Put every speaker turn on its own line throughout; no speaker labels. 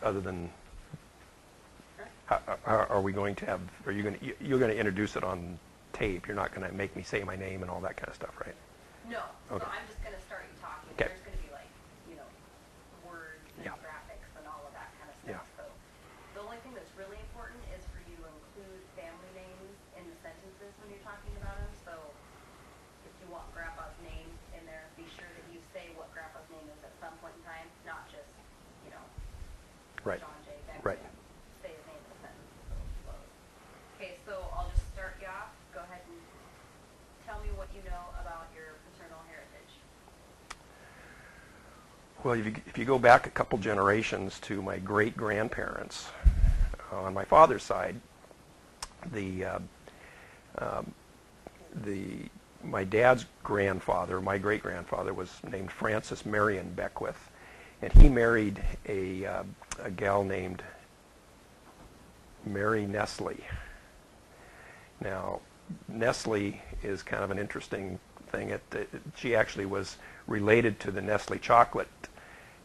other than, are we going to have, are you going to, you're going to introduce it on tape? You're not going to make me say my name and all that kind of stuff, right?
No.
Okay.
So I'm just going to start you talking.
Okay.
There's going to be like, words and
Yeah.
graphics and all of that kind of
Yeah.
stuff. So the only thing that's really important is for you to include family names in the sentences when you're talking about them. So if you want Grandpa's name in there, be sure that you say what Grandpa's name is at some point in time, not just,
Right.
John J. Beck.
Right.
Say his name in the sentence. So close. Okay, so I'll just start you off. Go ahead and tell me what you know about your paternal heritage.
Well, if you go back a couple generations to my great-grandparents, on my father's side, my dad's grandfather, my great-grandfather, was named Francis Marion Beckwith, and he married a gal named Mary Nestle. Now, Nestle is kind of an interesting thing. She actually was related to the Nestle chocolate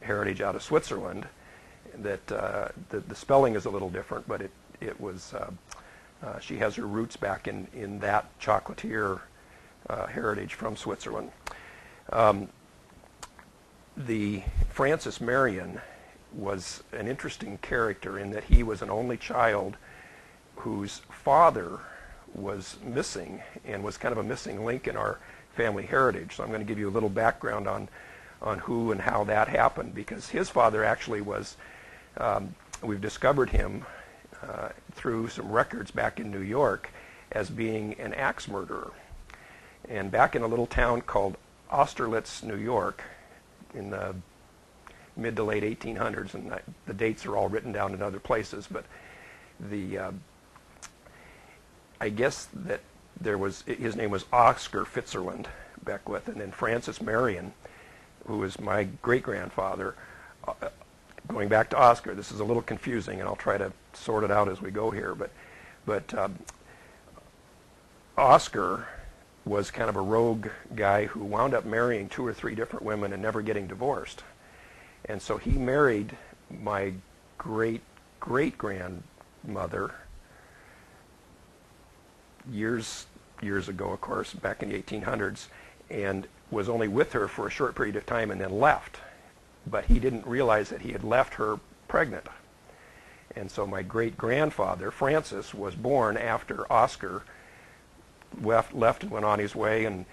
heritage out of Switzerland. That the spelling is a little different, but it was she has her roots back in that chocolatier heritage from Switzerland. The Francis Marion was an interesting character in that he was an only child whose father was missing and was kind of a missing link in our family heritage. So I'm going to give you a little background on who and how that happened, because his father actually was, we've discovered him through some records back in New York as being an axe murderer. And back in a little town called Austerlitz, New York, in the mid to late 1800s, and the dates are all written down in other places, but I guess that his name was Oscar Fitzgerald Beckwith, and then Francis Marion, who was my great-grandfather. Going back to Oscar, this is a little confusing, and I'll try to sort it out as we go here, but Oscar was kind of a rogue guy who wound up marrying 2 or 3 different women and never getting divorced. And so he married my great-great-grandmother years ago, of course, back in the 1800s, and was only with her for a short period of time and then left. But he didn't realize that he had left her pregnant. And so my great-grandfather, Francis, was born after Oscar left and went on his way, and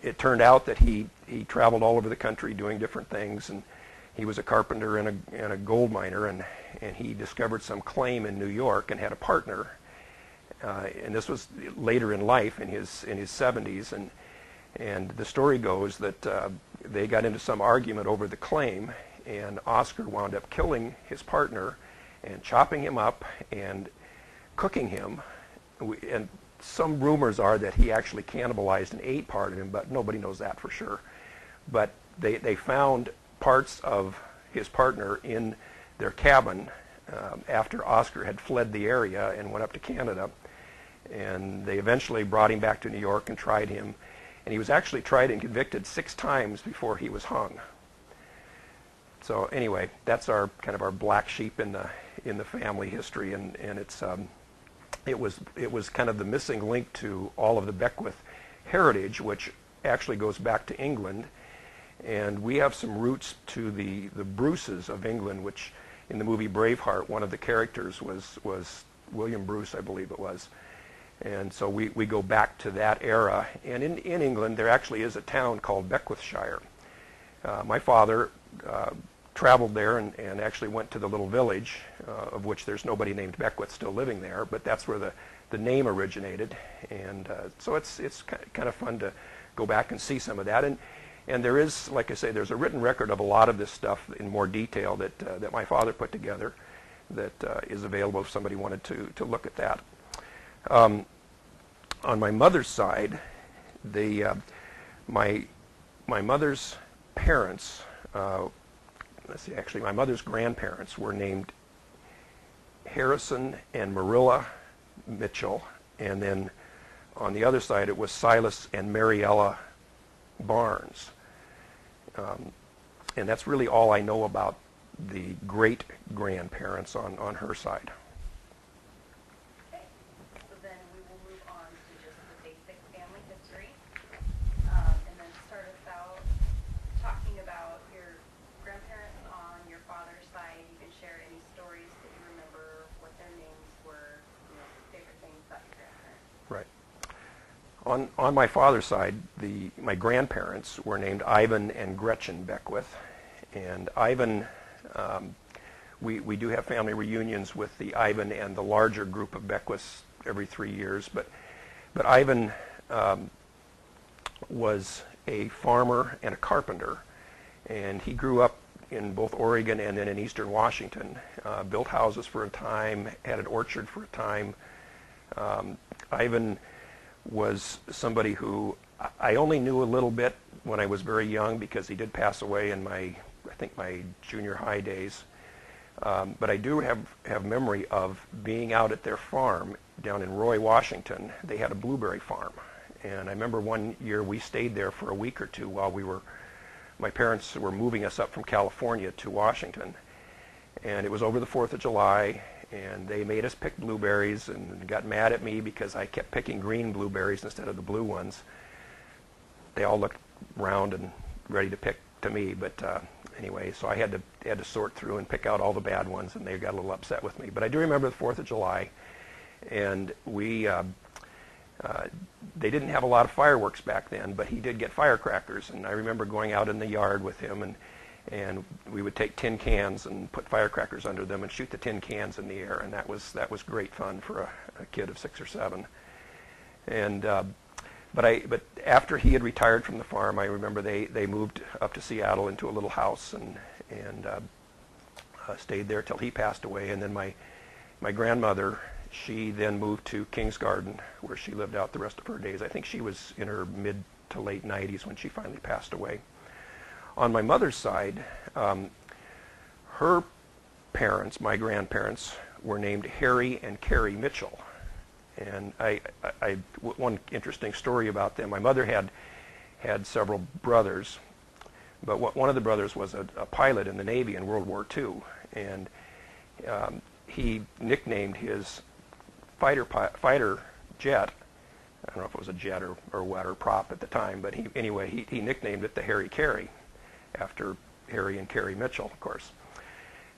it turned out that he traveled all over the country doing different things, and he was a carpenter and a gold miner, and he discovered some claim in New York and had a partner, and this was later in life, in his 70s, and the story goes that they got into some argument over the claim, and Oscar wound up killing his partner and chopping him up and cooking him, and some rumors are that he actually cannibalized and ate part of him, but nobody knows that for sure. But they found parts of his partner in their cabin after Oscar had fled the area and went up to Canada. And they eventually brought him back to New York and tried him. And he was actually tried and convicted 6 times before he was hung. So anyway, that's our kind of our black sheep in the family history, and it was kind of the missing link to all of the Beckwith heritage, which actually goes back to England, and we have some roots to the Bruces of England, which in the movie Braveheart, one of the characters was William Bruce, I believe it was, and so we go back to that era. And in England, there actually is a town called Beckwithshire. My father traveled there and actually went to the little village, of which there's nobody named Beckwith still living there, but that's where the name originated. And so it's kind of fun to go back and see some of that. And there is, like I say, there's a written record of a lot of this stuff in more detail that my father put together that is available if somebody wanted to look at that. On my mother's side, my mother's parents, let's see, actually my mother's grandparents were named Harrison and Marilla Mitchell, and then on the other side it was Silas and Mariella Barnes. And that's really all I know about the great-grandparents on her side.
Okay, so then we will move on to just the basic family history, and then start us out talking about your grandparents on your father's side. You can share any stories that you remember, what their names were, favorite things about your grandparents.
Right. On my father's side, my grandparents were named Ivan and Gretchen Beckwith, and Ivan, we do have family reunions with the Ivan and the larger group of Beckwiths every 3 years, but Ivan was a farmer and a carpenter, and he grew up in both Oregon and then in eastern Washington, built houses for a time, had an orchard for a time. Ivan was somebody who I only knew a little bit when I was very young, because he did pass away in I think my junior high days. But I do have memory of being out at their farm down in Roy, Washington. They had a blueberry farm, and I remember one year we stayed there for a week or two while my parents were moving us up from California to Washington, and it was over the 4th of July, and they made us pick blueberries and got mad at me because I kept picking green blueberries instead of the blue ones. They all looked round and ready to pick to me, but anyway, so I had to sort through and pick out all the bad ones, and they got a little upset with me. But I do remember the 4th of July, and they didn't have a lot of fireworks back then, but he did get firecrackers, and I remember going out in the yard with him, and we would take tin cans and put firecrackers under them and shoot the tin cans in the air, and that was great fun for a kid of 6 or 7. And but after he had retired from the farm, I remember they moved up to Seattle into a little house and stayed there till he passed away. And then my grandmother, she then moved to Kings Garden, where she lived out the rest of her days. I think she was in her mid to late 90s when she finally passed away. On my mother's side, her parents, my grandparents, were named Harry and Carrie Mitchell. And one interesting story about them, my mother had several brothers, but one of the brothers was a pilot in the Navy in World War II, and he nicknamed his fighter jet, I don't know if it was a jet or what, or prop at the time, but he nicknamed it the Harry Carey, after Harry and Carrie Mitchell, of course.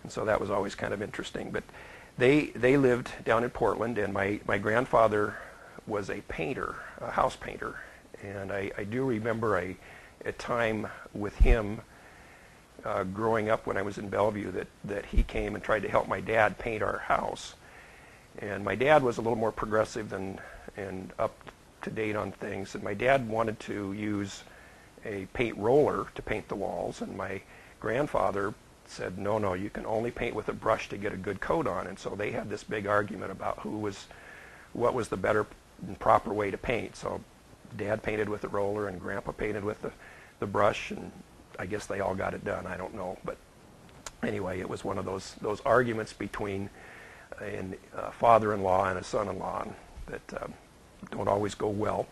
And so that was always kind of interesting. But they lived down in Portland, and my grandfather was a painter, a house painter. And I do remember a time with him growing up when I was in Bellevue that he came and tried to help my dad paint our house. And my dad was a little more progressive and up to date on things. And my dad wanted to use a paint roller to paint the walls, and my grandfather said, no, you can only paint with a brush to get a good coat on. And so they had this big argument about what was the better and proper way to paint. So Dad painted with the roller and Grandpa painted with the brush, and I guess they all got it done. I don't know, but anyway, it was one of those arguments between a father-in-law and a son-in-law that don't always go well.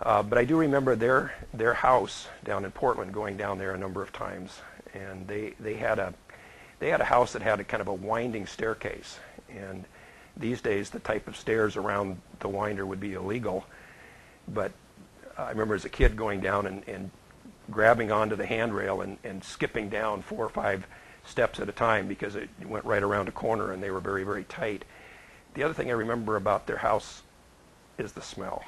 But I do remember their house down in Portland, going down there a number of times, and they had a house that had a kind of a winding staircase, and these days the type of stairs around the winder would be illegal, but I remember as a kid going down and grabbing onto the handrail and skipping down 4 or 5 steps at a time because it went right around a corner and they were very, very tight. The other thing I remember about their house is the smell.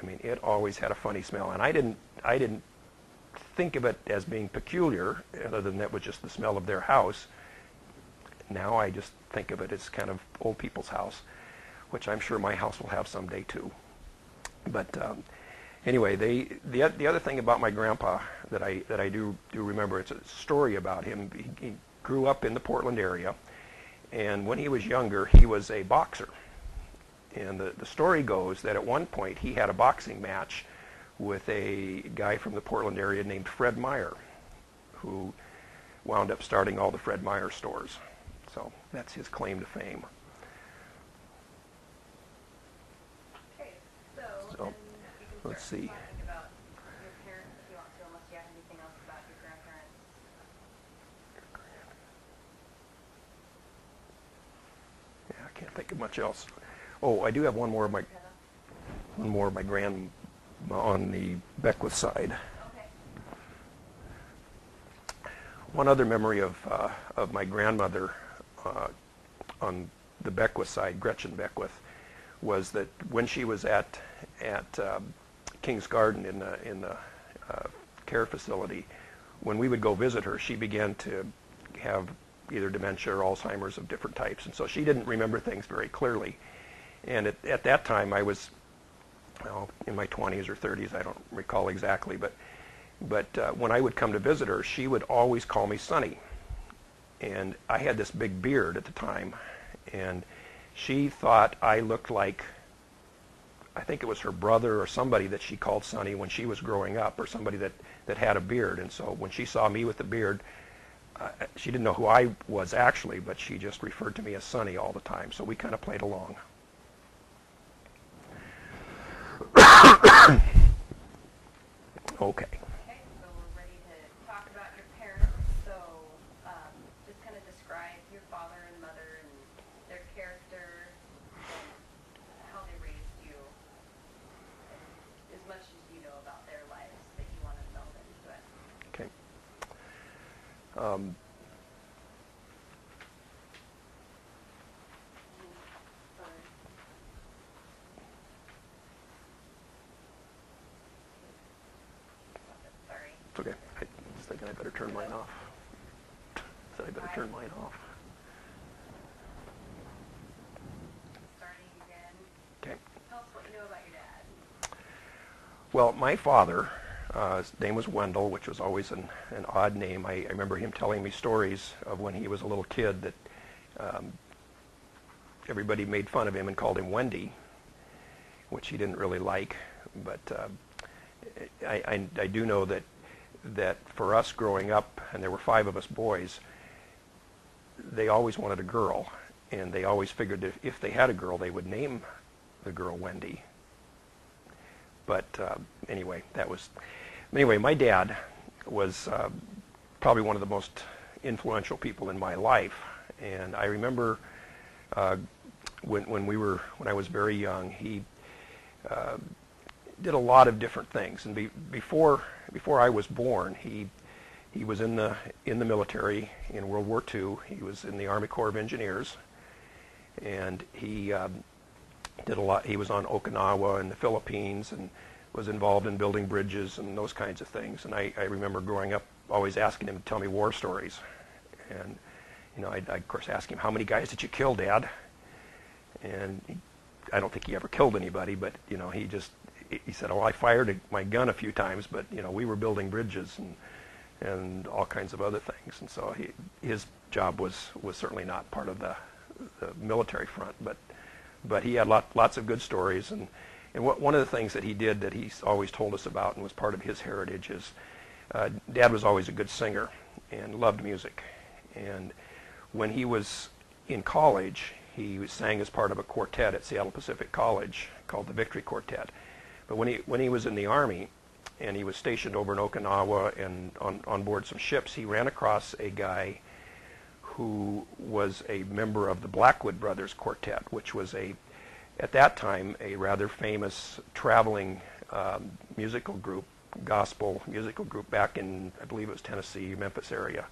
I mean, it always had a funny smell, and I didn't think of it as being peculiar, other than that was just the smell of their house. Now I just think of it as kind of old people's house, which I'm sure my house will have someday too. But anyway, the other thing about my grandpa that I do remember, it's a story about him. He grew up in the Portland area, and when he was younger, he was a boxer. And the story goes that at one point he had a boxing match with a guy from the Portland area named Fred Meyer, who wound up starting all the Fred Meyer stores. So that's his claim to fame.
Okay, so
So,
you can
let's
start
see.
talking about your parents if you want to, unless you have anything else about your grandparents.
think of much else. Oh, I do have one more of my grandma on the Beckwith side.
Okay.
One other memory of my grandmother on the Beckwith side, Gretchen Beckwith, was that when she was at King's Garden in the care facility, when we would go visit her, she began to have either dementia or Alzheimer's of different types, and so she didn't remember things very clearly. And at that time, I was in my 20s or 30s, I don't recall exactly, but when I would come to visit her, she would always call me Sonny. And I had this big beard at the time, and she thought I looked like, I think it was her brother or somebody that she called Sonny when she was growing up, or somebody that had a beard. And so when she saw me with the beard, she didn't know who I was actually, but she just referred to me as Sonny all the time. So we kind of played along. Okay.
Okay, so we're ready to talk about your parents. So just kind of describe your father and mother and their character and how they raised you. And as much as you know about their lives that you want to delve into it.
Okay.
Sorry.
It's okay. I was thinking I better turn mine off. Said I better turn mine off.
Starting again.
Okay.
Tell us what you know about your dad.
Well, my father, his name was Wendell, which was always an odd name. I remember him telling me stories of when he was a little kid that everybody made fun of him and called him Wendy, which he didn't really like. But I do know that for us growing up, and there were 5 of us boys, they always wanted a girl, and they always figured that if they had a girl, they would name the girl Wendy. But anyway, my dad was probably one of the most influential people in my life, and I remember when I was very young, he did a lot of different things. And before I was born, he was in the military in World War II. He was in the Army Corps of Engineers, and he did a lot. He was on Okinawa and the Philippines, and was involved in building bridges and those kinds of things. And I remember growing up always asking him to tell me war stories. And I'd of course ask him, "How many guys did you kill, Dad?" And I don't think he ever killed anybody, but he said, "Oh, I fired my gun a few times, but we were building bridges and all kinds of other things." And so his job was certainly not part of the military front, but he had lots of good stories. And one of the things that he did that he's always told us about and was part of his heritage is Dad was always a good singer and loved music. And when he was in college, he sang as part of a quartet at Seattle Pacific College called the Victory Quartet. But when he was in the Army and he was stationed over in Okinawa and on board some ships, he ran across a guy who was a member of the Blackwood Brothers Quartet, which was at that time a rather famous traveling musical group, gospel musical group back in, I believe it was Tennessee, Memphis area.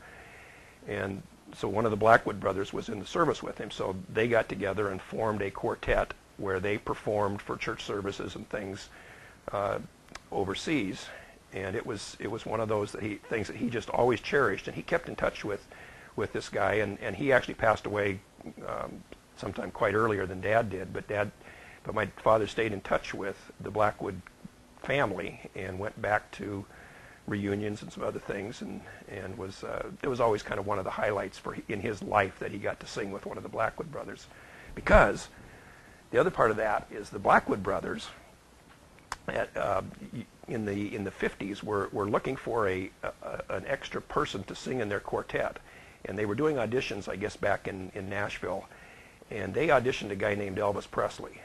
And so one of the Blackwood brothers was in the service with him, so they got together and formed a quartet where they performed for church services and things overseas. And it was one of those things that he just always cherished, and he kept in touch with this guy, and he actually passed away sometime quite earlier than Dad did. But my father stayed in touch with the Blackwood family and went back to reunions and some other things, and it was always kind of one of the highlights in his life that he got to sing with one of the Blackwood brothers. Because the other part of that is the Blackwood brothers in the 50s were looking for an extra person to sing in their quartet, and they were doing auditions, I guess, back in Nashville, and they auditioned a guy named Elvis Presley.